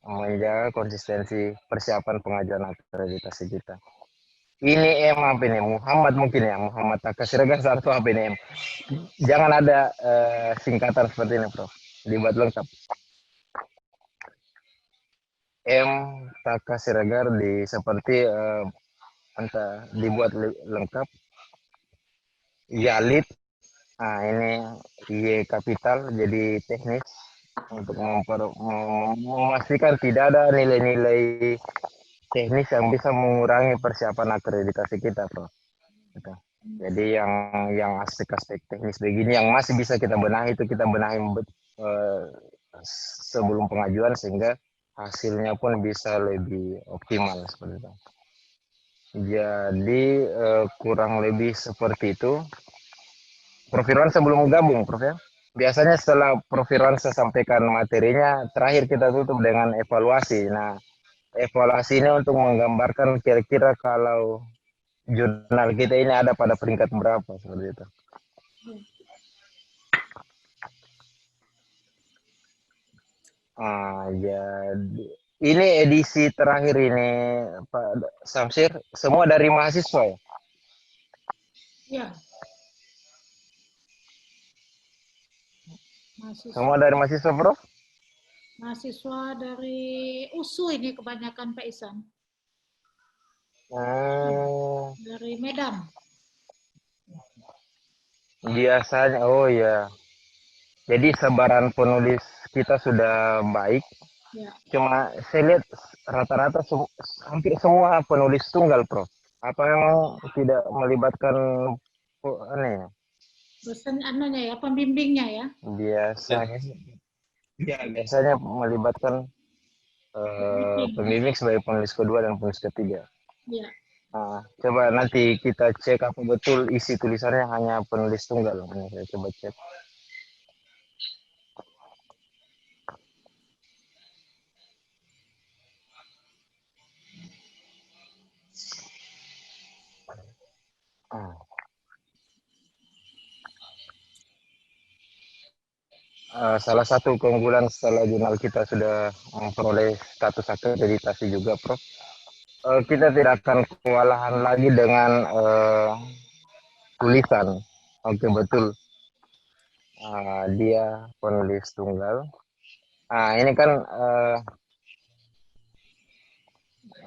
Menjaga konsistensi persiapan pengajuan akreditasi kita. Ini apa ini? Muhammad mungkin ya, Muhammad Takasiraga satu apa ini? Jangan ada singkatan seperti ini, Prof. Dibuat lengkap. M Takasiragar seperti entah dibuat lengkap. Yalit. Nah, ini Y kapital jadi teknis untuk memastikan tidak ada nilai-nilai teknis yang bisa mengurangi persiapan akreditasi kita, Prof. Gitu. Jadi yang aspek-aspek teknis begini yang masih bisa kita benahi itu kita benahi sebelum pengajuan sehingga hasilnya pun bisa lebih optimal seperti itu. Jadi kurang lebih seperti itu. Prof. Irwan sebelum gabung, Prof. Ya. Biasanya setelah Prof. Irwan saya sampaikan materinya, terakhir kita tutup dengan evaluasi. Nah, evaluasi ini untuk menggambarkan kira-kira kalau jurnal kita ini ada pada peringkat berapa seperti itu. Jadi ini edisi terakhir ini Pak Samsir, semua dari mahasiswa ya? Ya. Mahasiswa. Semua dari mahasiswa, Prof? Mahasiswa dari USU ini kebanyakan Pak Isan. Dari Medan. Biasanya, oh ya. Jadi sebaran penulis kita sudah baik. Ya. Cuma saya lihat rata-rata hampir semua penulis tunggal, Prof. Apa memang tidak melibatkan aneh? Dosen anunya ya, pembimbingnya ya. Biasanya melibatkan pembimbing sebagai penulis kedua dan penulis ketiga. Ya. Nah, coba nanti kita cek apa betul isi tulisannya hanya penulis tunggal. Ini saya coba cek. salah satu keunggulan setelah jurnal kita sudah memperoleh status akreditasi juga, Prof. Kita tidak akan kewalahan lagi dengan tulisan. Oke, betul. Dia penulis tunggal. Ini kan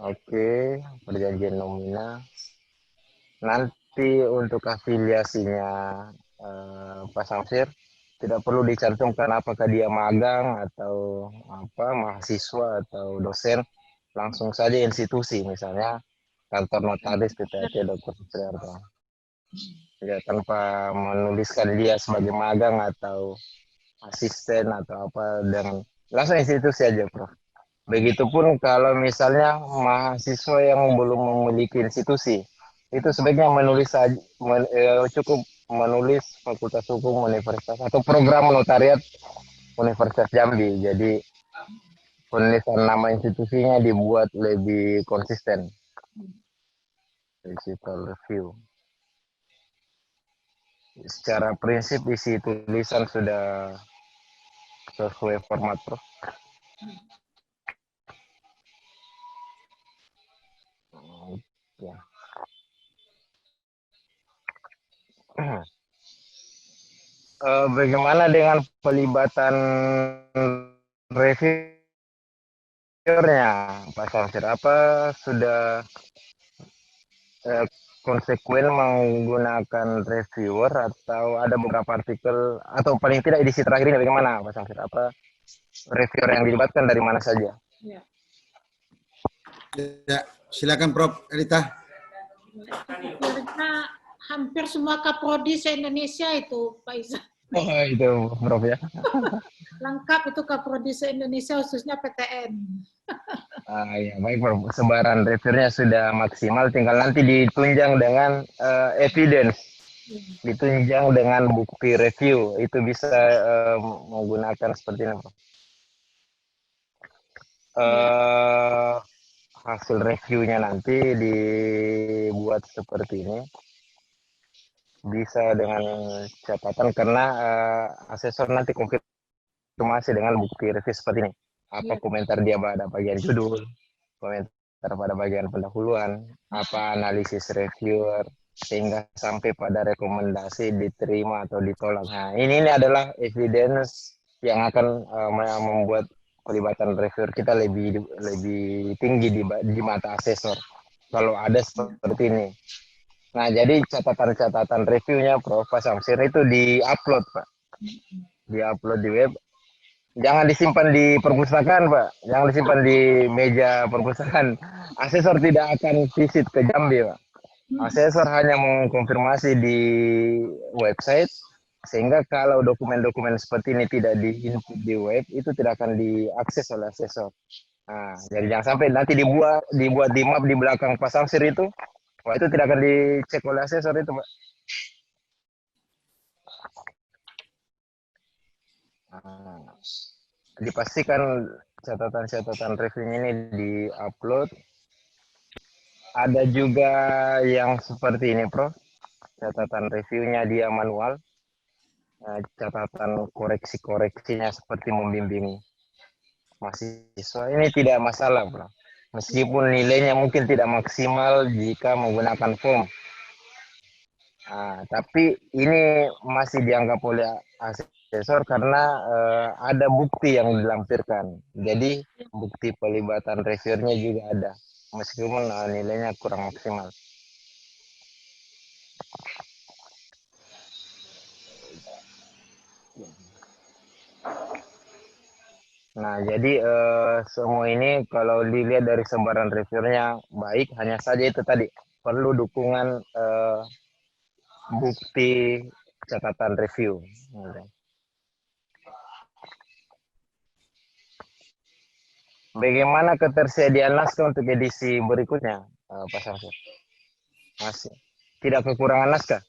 oke, perjanjian nomina. Nanti untuk afiliasinya Pak Samsir tidak perlu dicantumkan apakah dia magang atau apa, mahasiswa atau dosen, langsung saja institusi, misalnya kantor notaris PTAT Dr. Supriyarto. Ya, tanpa menuliskan dia sebagai magang atau asisten atau apa, dengan langsung institusi aja, Prof. Begitupun kalau misalnya mahasiswa yang belum memiliki institusi, itu sebaiknya menulis cukup menulis Fakultas Hukum Universitas atau program notariat Universitas Jambi. Jadi penulisan nama institusinya dibuat lebih konsisten. Digital review. Secara prinsip isi tulisan sudah sesuai format, Prof. Ya. Bagaimana dengan pelibatan reviewernya, Pak Samsir? Apa sudah konsekuen menggunakan reviewer atau ada beberapa artikel atau paling tidak edisi terakhir ini bagaimana, Pak Samsir? Apa reviewer yang dilibatkan dari mana saja? Ya. Ya, silakan Prof. Elita. Karena hampir semua kaprodi se-Indonesia itu, Pak Iza. Oh, itu Prof ya. Lengkap itu kaprodi se-Indonesia, khususnya PTN. Ya, baik Prof. Sebaran reviewernya sudah maksimal, tinggal nanti ditunjang dengan evidence, ditunjang dengan bukti review. Itu bisa menggunakan seperti ini, Prof. Hasil reviewnya nanti dibuat seperti ini, bisa dengan catatan karena asesor nanti konfirmasi dengan bukti review seperti ini. Apa komentar dia pada bagian judul, komentar pada bagian pendahuluan, apa analisis reviewer, sehingga sampai pada rekomendasi diterima atau ditolak. Nah, ini adalah evidence yang akan membuat pelibatan reviewer kita lebih tinggi di mata asesor kalau ada seperti ini. Nah, jadi catatan-catatan reviewnya Prof. Samsir itu di-upload, Pak. Di-upload di web. Jangan disimpan di perpustakaan, Pak. Jangan disimpan di meja perpustakaan. Asesor tidak akan visit ke Jambi, Pak. Asesor hanya mengkonfirmasi di website, sehingga kalau dokumen-dokumen seperti ini tidak di-input di web, itu tidak akan diakses oleh asesor. Nah, jadi jangan sampai nanti dibuat di map di belakang Pak Samsir itu, wah itu tidak akan dicek oleh asesor itu, Pak. Nah, dipastikan catatan-catatan reviewnya ini di-upload. Ada juga yang seperti ini, Prof. Catatan reviewnya dia manual. Catatan koreksi-koreksinya seperti membimbing mahasiswa. Ini tidak masalah, Prof. Meskipun nilainya mungkin tidak maksimal jika menggunakan form. Tapi ini masih dianggap oleh asesor karena ada bukti yang dilampirkan. Jadi bukti pelibatan reviewernya juga ada, meskipun nilainya kurang maksimal. Nah, jadi semua ini kalau dilihat dari sebaran reviewernya baik, hanya saja itu tadi perlu dukungan bukti catatan review. Bagaimana ketersediaan naskah untuk edisi berikutnya, Pak Samsir? Masih tidak kekurangan naskah?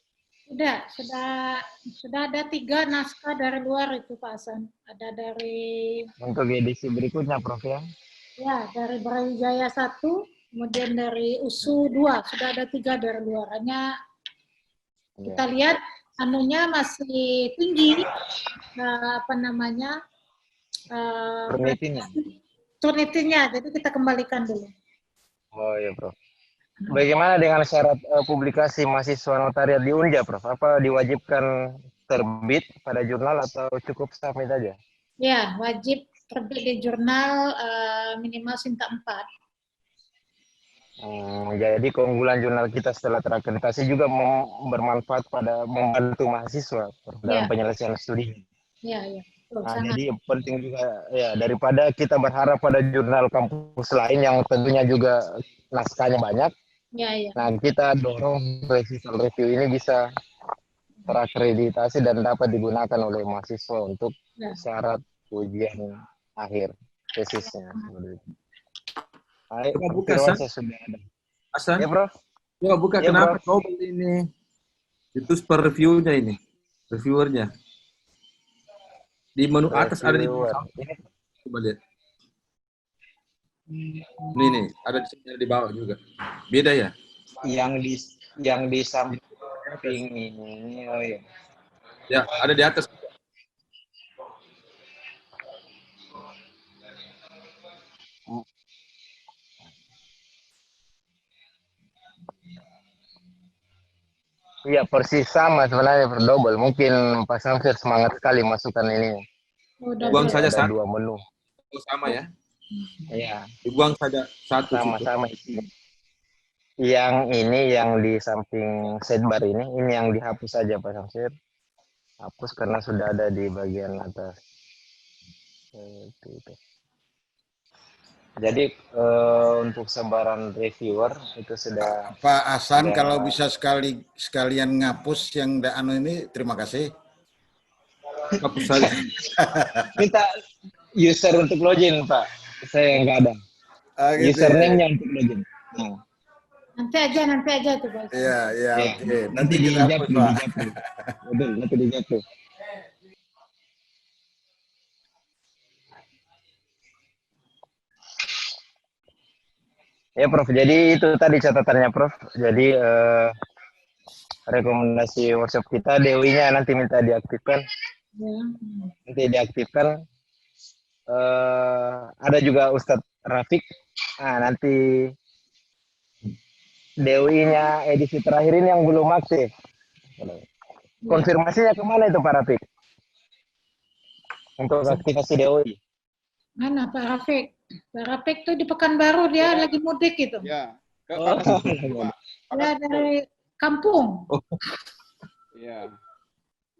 Sudah ada 3 naskah dari luar itu Pak Hasan. Ada dari untuk edisi berikutnya, Prof ya? Ya, dari Brawijaya 1, kemudian dari USU 2, sudah ada 3 dari luar. Hanya kita lihat anunya masih tinggi, apa namanya, Permitinya. turnitinya, jadi kita kembalikan dulu. Oh iya, Prof. Bagaimana dengan syarat publikasi mahasiswa notariat di Unja, Prof? Apa diwajibkan terbit pada jurnal atau cukup submit aja? Ya, wajib terbit di jurnal minimal Sinta 4. Jadi keunggulan jurnal kita setelah terakreditasi juga bermanfaat pada membantu mahasiswa Prof, dalam Ya, penyelesaian studi. ya, ya. Betul, Nah, sangat. jadi penting juga ya daripada kita berharap pada jurnal kampus lain yang tentunya juga naskahnya banyak. Ya, ya. Nah, kita dorong recital review ini bisa terakreditasi dan dapat digunakan oleh mahasiswa untuk Ya. syarat ujian akhir tesisnya. Baik, Coba buka, Firman, San. saya sudah ada. Hasan, Ya, Prof. coba buka Ya, kenapa Prof. kau beli ini? Itu per reviewnya ini, reviewernya. Di menu atas ada di Reviewer. bawah. Coba lihat. Nih, ada di sini ada di bawah juga. Beda ya? Yang di samping ini, oh iya. Ya, ada di atas. Iya, persis sama sebenarnya double. Mungkin Pak Samsir semangat sekali masukkan ini. Udah Buang boleh. saja Ada satu, dua menu. sama ya. Iya, Dibuang saja satu situ. sama-sama isinya. Yang ini yang di samping sidebar ini yang dihapus saja Pak Samsir. Hapus karena sudah ada di bagian atas. Itu. Jadi untuk sebaran reviewer itu sudah Pak Hasan, sudah- kalau bisa sekalian ngapus yang anu ini, terima kasih. Hapus saja. minta user untuk login Pak. Saya nggak ada. Gitu. Username-nya untuk login. Nah, Nanti aja itu, Bos. Iya, iya, ya. oke. Nanti kita hapus, dijapri, Pak. dijapri. Betul, nanti dijapri. Ya Prof, jadi itu tadi catatannya Prof. Jadi rekomendasi workshop kita DOI-nya nanti minta diaktifkan. Ya. Nanti diaktifkan. Ada juga Ustadz Rafiq. Nah, nanti DOI-nya edisi terakhir ini yang belum aktif. Konfirmasinya kemana itu Pak Rafiq? Untuk aktivasi DOI. Mana Pak Rafiq? Pak Rafiq tuh di Pekanbaru, dia lagi mudik gitu. Ya, ke Oh. Dia dari kampung. Ya.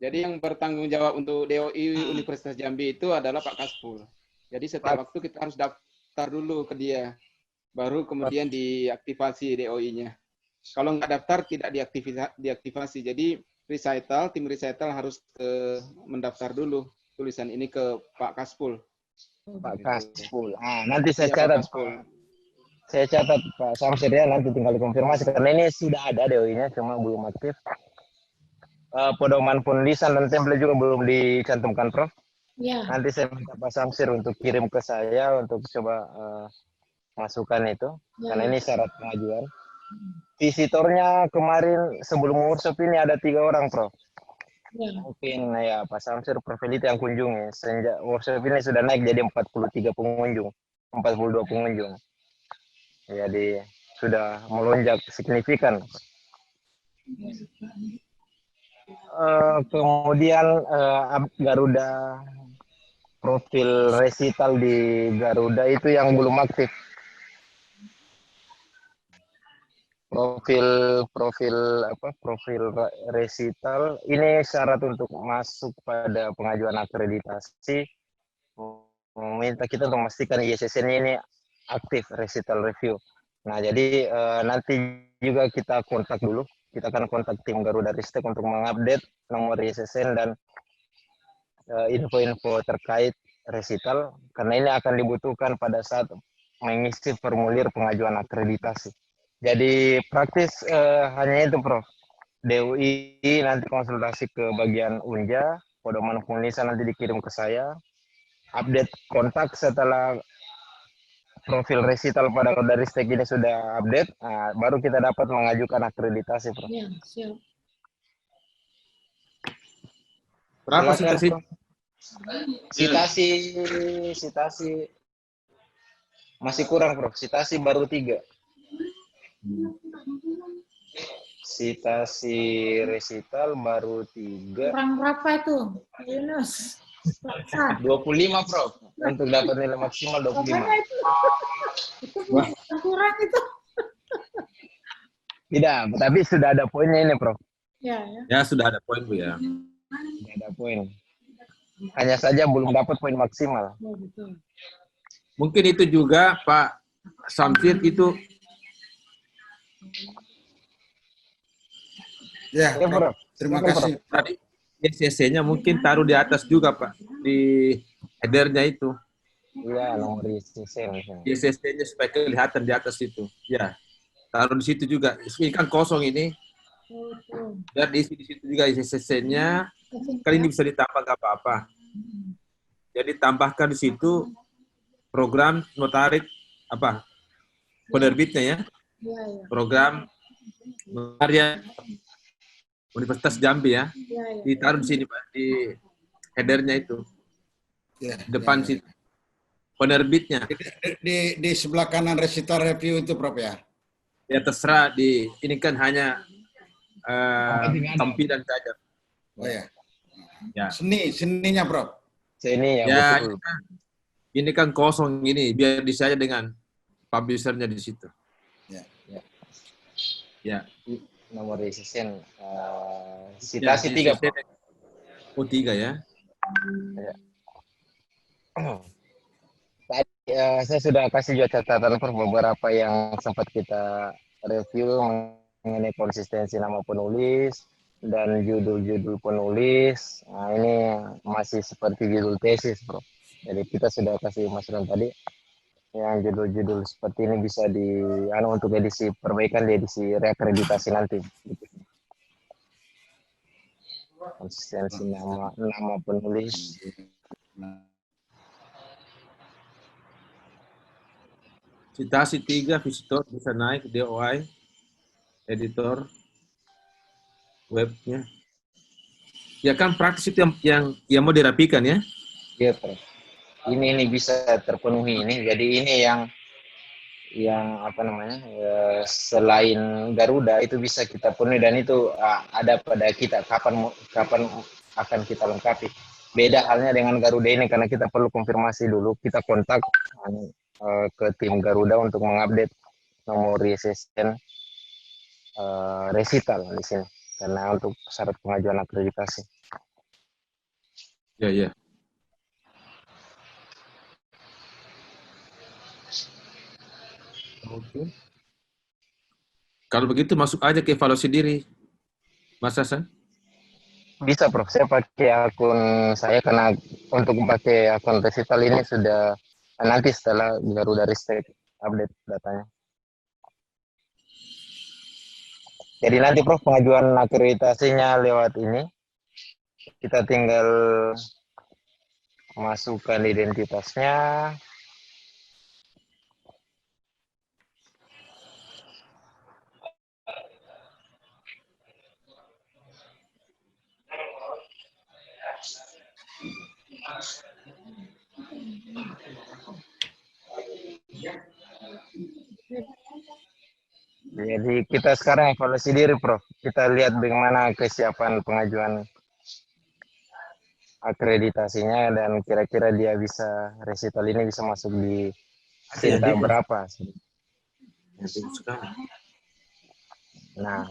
Jadi yang bertanggung jawab untuk DOI Universitas Jambi itu adalah Pak Kaspul. Jadi setiap waktu kita harus daftar dulu ke dia, baru kemudian diaktifasi DOI-nya. Kalau nggak daftar tidak diaktifasi. Jadi tim recital harus mendaftar dulu tulisan ini ke Pak Kaspul. Pak Kaspul. Nanti saya Iya, Pak catat. Kaspul. Saya catat Pak Samsir ya, nanti tinggal dikonfirmasi karena ini sudah ada DOI-nya cuma belum aktif. Pedoman penulisan dan template juga belum dicantumkan Prof. Ya. Nanti saya minta Pak Samsir untuk kirim ke saya untuk coba masukkan itu karena ini syarat pengajuan. Visitornya kemarin sebelum workshop ini ada 3 orang Prof. Ya. Mungkin ya Pak Samsir profil itu yang kunjungi. Sejak workshop ini sudah naik jadi 43 pengunjung, 42 pengunjung. Jadi sudah melonjak signifikan. Kemudian Garuda, profil recital di Garuda itu yang belum aktif. Profil recital ini syarat untuk masuk pada pengajuan akreditasi, meminta kita untuk memastikan ISSN ini aktif recital review. Nah, jadi nanti juga kita kontak dulu. Kita akan kontak tim Garuda Ristek untuk mengupdate nomor ISSN dan info-info terkait recital karena ini akan dibutuhkan pada saat mengisi formulir pengajuan akreditasi. Jadi praktis hanya itu Prof. DOI nanti konsultasi ke bagian Unja, pedoman penulisan nanti dikirim ke saya. Update kontak setelah profil recital pada Garuda Ristek ini sudah update, baru kita dapat mengajukan akreditasi Prof. Ya, siap. Berapa Silakan, sitasi? Prof. Sitasi masih kurang, Prof. Sitasi baru 3. Sitasi resital baru 3. Kurang berapa itu, Yunus? 25, Prof. Untuk dapat nilai maksimal 25. Makanya itu bukan kurang itu. Tidak, tapi sudah ada poinnya ini, Prof. Ya, ya. Ya sudah ada poin Bu ya. Sudah ada poin. Hanya saja belum dapat poin maksimal. Oh, gitu. Mungkin itu juga Pak Samsir itu Ya, Ya, Prof. terima Silakan, kasih. tadi SCC-nya mungkin taruh di atas juga Pak, di header-nya itu. Iya, nomor ISSN. SCC-nya supaya kelihatan di atas itu. Ya, taruh di situ juga. Ini kan kosong ini. Oh, itu. Dan diisi di situ juga SCC-nya. Kali ini bisa ditambah nggak apa-apa. Jadi tambahkan di situ program notarik apa penerbitnya ya, Ya, ya. program notaria Universitas Jambi ya, Ya, ya. ditaruh di sini Pak, di headernya itu Ya, depan ya, ya. situ penerbitnya. Di sebelah kanan resital review itu, Prof ya. Ya terserah di ini kan hanya tampilan saja. Oh ya. Ya, Seninya, Prof. Sini yang ya betul. ini kan kosong ini biar diisi aja dengan publishernya di situ. Ya. Ya. Nomor ISSN. Sitasi 3, Prof. Oh 3 ya. Tadi saya sudah kasih juga catatan per beberapa yang sempat kita review mengenai konsistensi nama penulis dan judul-judul penulis. Nah, ini masih seperti judul tesis, Bro. Jadi kita sudah kasih masukan tadi yang judul-judul seperti ini bisa untuk edisi perbaikan di edisi reakreditasi nanti. Konsistensi nama penulis. Citasi 3 visitor bisa naik DOI editor webnya. Ya kan praktis itu yang mau dirapikan ya. Iya, Prof. Ini bisa terpenuhi ini. Jadi ini yang apa namanya? Selain Garuda itu bisa kita penuhi dan itu ada pada kita kapan akan kita lengkapi. Beda halnya dengan Garuda ini karena kita perlu konfirmasi dulu, kita kontak ke tim Garuda untuk mengupdate nomor ISSN resital di sini karena untuk syarat pengajuan akreditasi. Ya, ya. Oke. Kalau begitu masuk aja ke evaluasi diri, Mas Hasan. Bisa, Prof. Saya pakai akun saya karena untuk pakai akun resital ini sudah nanti setelah Garuda Ristek update datanya. Jadi nanti, Prof, pengajuan akreditasinya lewat ini. Kita tinggal masukkan identitasnya. Jadi kita sekarang evaluasi diri, Prof. Kita lihat bagaimana kesiapan pengajuan akreditasinya dan kira-kira dia bisa resital ini bisa masuk di tinta berapa. Nah,